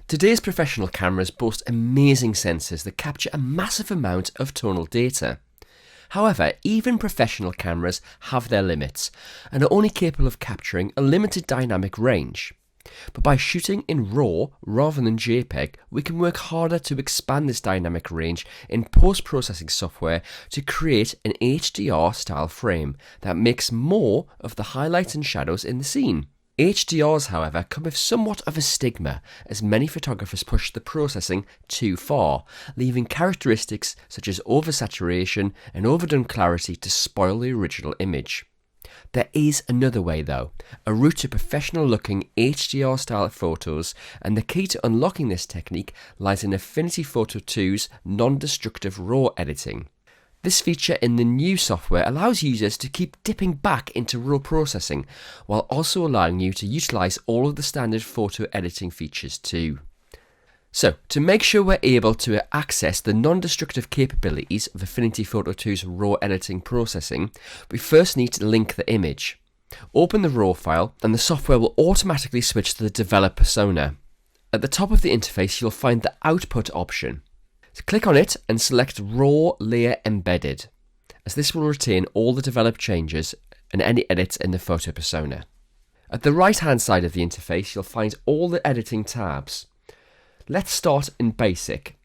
Today's professional cameras boast amazing sensors that capture a massive amount of tonal data. However, even professional cameras have their limits and are only capable of capturing a limited dynamic range. But by shooting in RAW rather than JPEG, we can work harder to expand this dynamic range in post-processing software to create an HDR style frame that makes more of the highlights and shadows in the scene. HDRs, however, come with somewhat of a stigma, as many photographers push the processing too far, leaving characteristics such as oversaturation and overdone clarity to spoil the original image. There is another way though, a route to professional looking HDR style photos, and the key to unlocking this technique lies in Affinity Photo 2's non-destructive RAW editing. This feature in the new software allows users to keep dipping back into RAW processing, while also allowing you to utilize all of the standard photo editing features too. So, to make sure we're able to access the non-destructive capabilities of Affinity Photo 2's RAW editing processing, we first need to link the image. Open the RAW file and the software will automatically switch to the develop persona. At the top of the interface you'll find the output option. So click on it and select RAW Layer Embedded, as this will retain all the developed changes and any edits in the photo persona. At the right hand side of the interface you'll find all the editing tabs. Let's start in Basic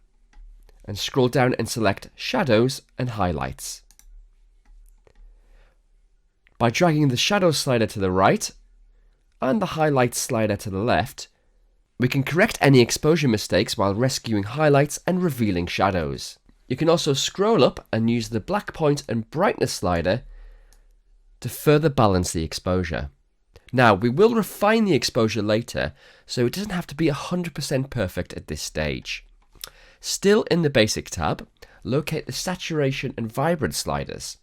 and scroll down and select Shadows and Highlights. By dragging the Shadows slider to the right and the Highlights slider to the left, we can correct any exposure mistakes while rescuing highlights and revealing shadows. You can also scroll up and use the black point and brightness slider to further balance the exposure. Now, we will refine the exposure later, so it doesn't have to be 100% perfect at this stage. Still in the Basic tab, locate the Saturation and Vibrance sliders.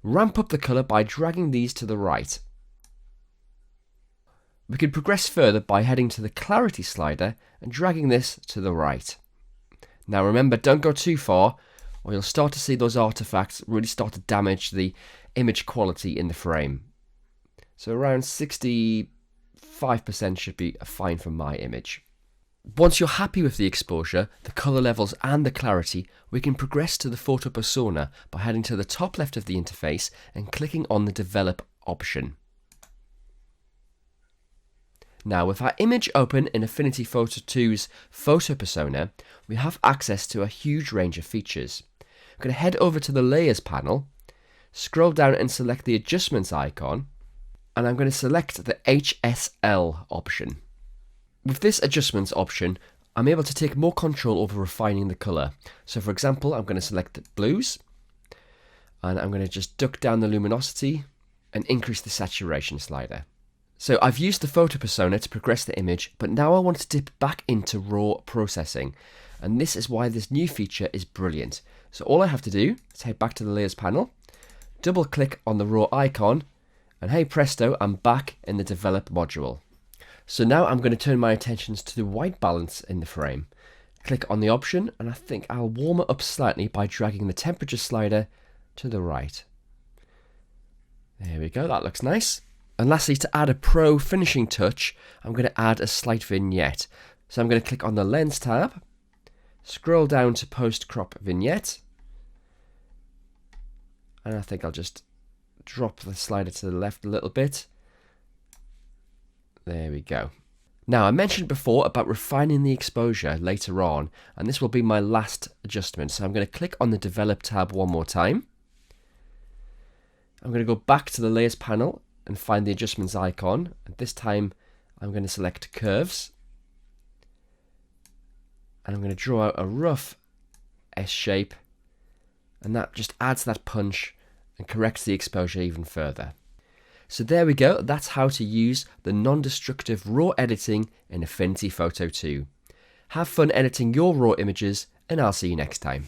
Ramp up the colour by dragging these to the right. We can progress further by heading to the Clarity slider and dragging this to the right. Now remember, don't go too far, or you'll start to see those artifacts really start to damage the image quality in the frame. So around 65% should be fine for my image. Once you're happy with the exposure, the colour levels and the clarity, we can progress to the photo persona by heading to the top left of the interface and clicking on the Develop option. Now with our image open in Affinity Photo 2's photo persona, we have access to a huge range of features. I'm going to head over to the Layers panel, scroll down and select the Adjustments icon, and I'm going to select the HSL option. With this Adjustments option, I'm able to take more control over refining the colour. So for example, I'm going to select the blues, and I'm going to just duck down the luminosity and increase the saturation slider. So I've used the photo persona to progress the image, but now I want to dip back into RAW processing. And this is why this new feature is brilliant. So all I have to do is head back to the Layers panel, double click on the RAW icon, and hey presto, I'm back in the Develop module. So now I'm going to turn my attentions to the white balance in the frame. Click on the option, and I think I'll warm it up slightly by dragging the temperature slider to the right. There we go, that looks nice. And lastly, to add a pro finishing touch, I'm going to add a slight vignette. So I'm going to click on the Lens tab, scroll down to Post Crop Vignette, and I think I'll just drop the slider to the left a little bit. There we go. Now, I mentioned before about refining the exposure later on, and this will be my last adjustment. So I'm going to click on the Develop tab one more time. I'm going to go back to the Layers panel and find the Adjustments icon. And this time I'm going to select Curves, and I'm going to draw out a rough S shape, and that just adds that punch and corrects the exposure even further. So there we go, that's how to use the non-destructive RAW editing in Affinity Photo 2. Have fun editing your RAW images, and I'll see you next time.